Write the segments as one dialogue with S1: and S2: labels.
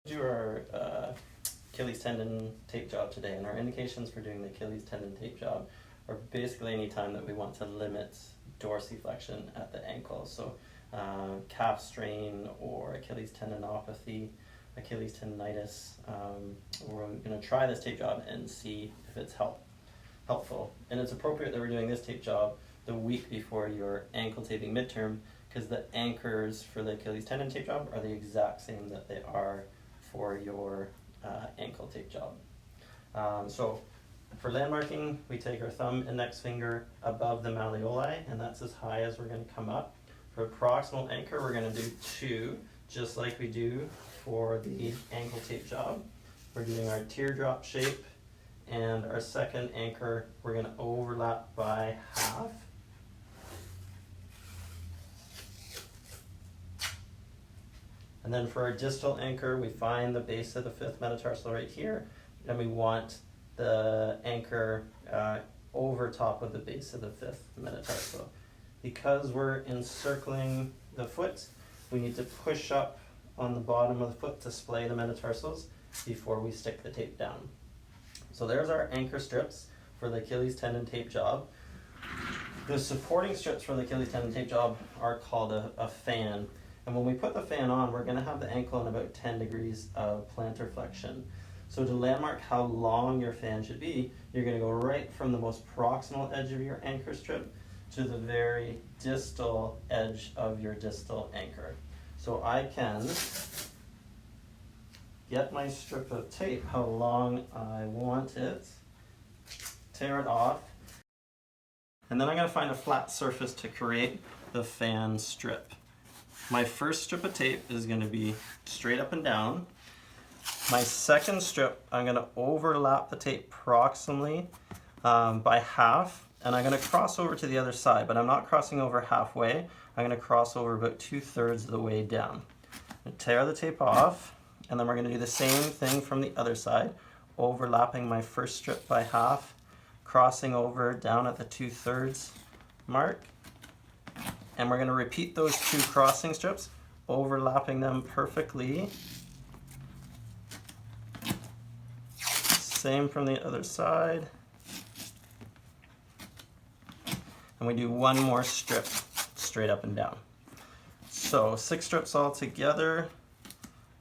S1: Do our Achilles tendon tape job today, and our indications for doing the Achilles tendon tape job are basically any time that we want to limit dorsiflexion at the ankle. So calf strain or Achilles tendinopathy, Achilles tendinitis. We're going to try this tape job and see if it's helpful. And it's appropriate that we're doing this tape job the week before your ankle taping midterm, because the anchors for the Achilles tendon tape job are the exact same that they are for your ankle tape job. So for landmarking, we take our thumb index finger above the malleoli, and that's as high as we're going to come up. For proximal anchor, we're going to do 2, just like we do for the ankle tape job. We're doing our teardrop shape, and our second anchor, we're going to overlap by half. And then for our distal anchor, we find the base of the 5th metatarsal right here, and we want the anchor over top of the base of the 5th metatarsal. Because we're encircling the foot, we need to push up on the bottom of the foot to splay the metatarsals before we stick the tape down. So there's our anchor strips for the Achilles tendon tape job. The supporting strips for the Achilles tendon tape job are called a fan. And when we put the fan on, we're going to have the ankle in about 10 degrees of plantar flexion. So to landmark how long your fan should be, you're going to go right from the most proximal edge of your anchor strip to the very distal edge of your distal anchor. So I can get my strip of tape, how long I want it, tear it off, and then I'm going to find a flat surface to create the fan strip. My first strip of tape is going to be straight up and down. My second strip, I'm going to overlap the tape proximally by half, and I'm going to cross over to the other side, but I'm not crossing over halfway. I'm going to cross over about 2/3 of the way down. Tear the tape off, and then we're going to do the same thing from the other side, overlapping my first strip by half, crossing over down at the 2/3 mark. And we're going to repeat those 2 crossing strips, overlapping them perfectly. Same from the other side. And we do 1 more strip straight up and down. So 6 strips all together.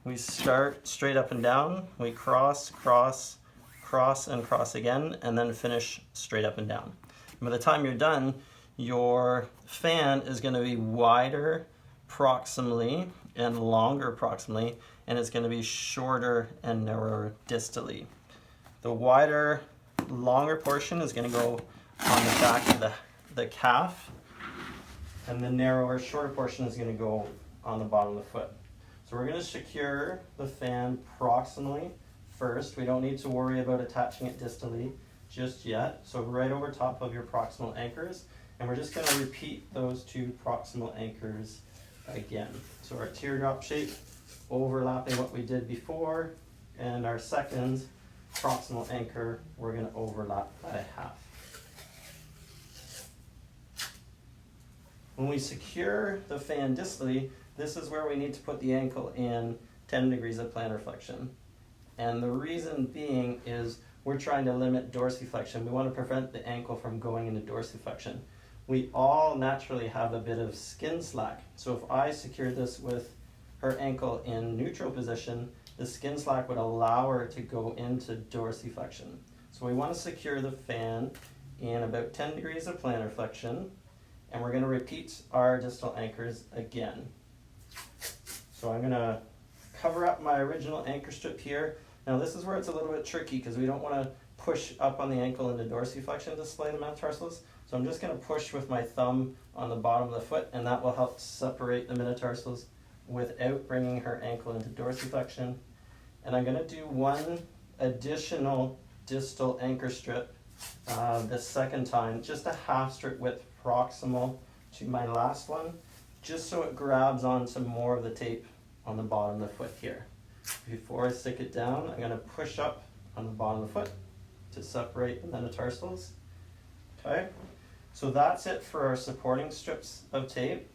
S1: We start straight up and down. We cross, cross, cross, and cross again, and then finish straight up and down. And by the time you're done, your fan is going to be wider proximally and longer proximally, and it's going to be shorter and narrower distally. The wider, longer portion is going to go on the back of the calf, and the narrower, shorter portion is going to go on the bottom of the foot. So we're going to secure the fan proximally first. We don't need to worry about attaching it distally just yet. So right over top of your proximal anchors. And we're just going to repeat those 2 proximal anchors again. So our teardrop shape, overlapping what we did before, and our second proximal anchor, we're going to overlap by half. When we secure the fan distally, this is where we need to put the ankle in 10 degrees of plantar flexion. And the reason being is we're trying to limit dorsiflexion. We want to prevent the ankle from going into dorsiflexion. We all naturally have a bit of skin slack. So if I secure this with her ankle in neutral position, the skin slack would allow her to go into dorsiflexion. So we want to secure the fan in about 10 degrees of plantar flexion, and we're going to repeat our distal anchors again. So I'm going to cover up my original anchor strip here. Now this is where it's a little bit tricky because we don't want to push up on the ankle into dorsiflexion to splay the metatarsals. So I'm just going to push with my thumb on the bottom of the foot, and that will help separate the metatarsals without bringing her ankle into dorsiflexion. And I'm going to do 1 additional distal anchor strip the second time, just a half strip width proximal to my last one, just so it grabs onto more of the tape on the bottom of the foot here. Before I stick it down, I'm going to push up on the bottom of the foot to separate the metatarsals. Okay, so that's it for our supporting strips of tape.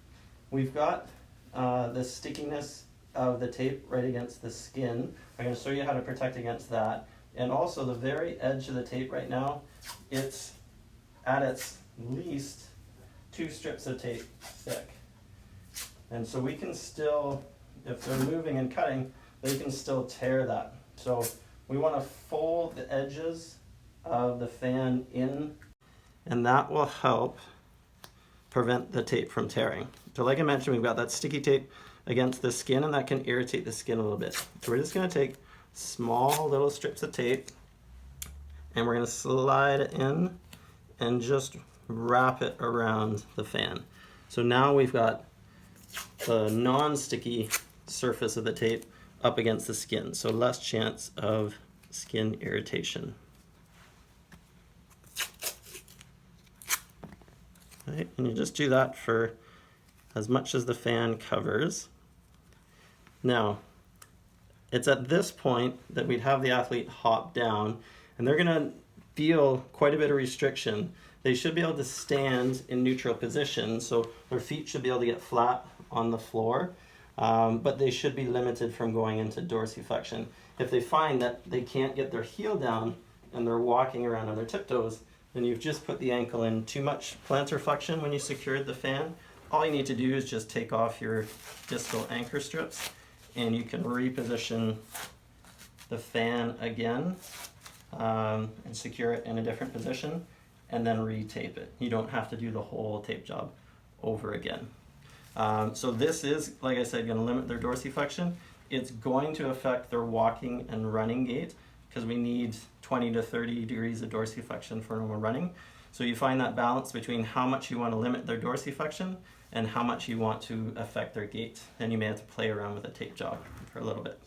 S1: We've got the stickiness of the tape right against the skin. I'm going to show you how to protect against that. And also the very edge of the tape right now, it's at its least 2 strips of tape thick. And so we can still, if they're moving and cutting, they can still tear that. So we want to fold the edges of the fan in, and that will help prevent the tape from tearing. So like I mentioned, we've got that sticky tape against the skin, and that can irritate the skin a little bit. So we're just going to take small little strips of tape, and we're going to slide it in and just wrap it around the fan. So now we've got the non-sticky surface of the tape up against the skin, so less chance of skin irritation. Right, and you just do that for as much as the fan covers. Now, it's at this point that we'd have the athlete hop down, and they're going to feel quite a bit of restriction. They should be able to stand in neutral position, so their feet should be able to get flat on the floor, but they should be limited from going into dorsiflexion. If they find that they can't get their heel down and they're walking around on their tiptoes, then you've just put the ankle in too much plantar flexion when you secured the fan. All you need to do is just take off your distal anchor strips, and you can reposition the fan again and secure it in a different position, and then re-tape it. You don't have to do the whole tape job over again. So this is, like I said, going to limit their dorsiflexion. It's going to affect their walking and running gait, because we need 20 to 30 degrees of dorsiflexion for normal running. So you find that balance between how much you want to limit their dorsiflexion and how much you want to affect their gait. And you may have to play around with a tape job for a little bit.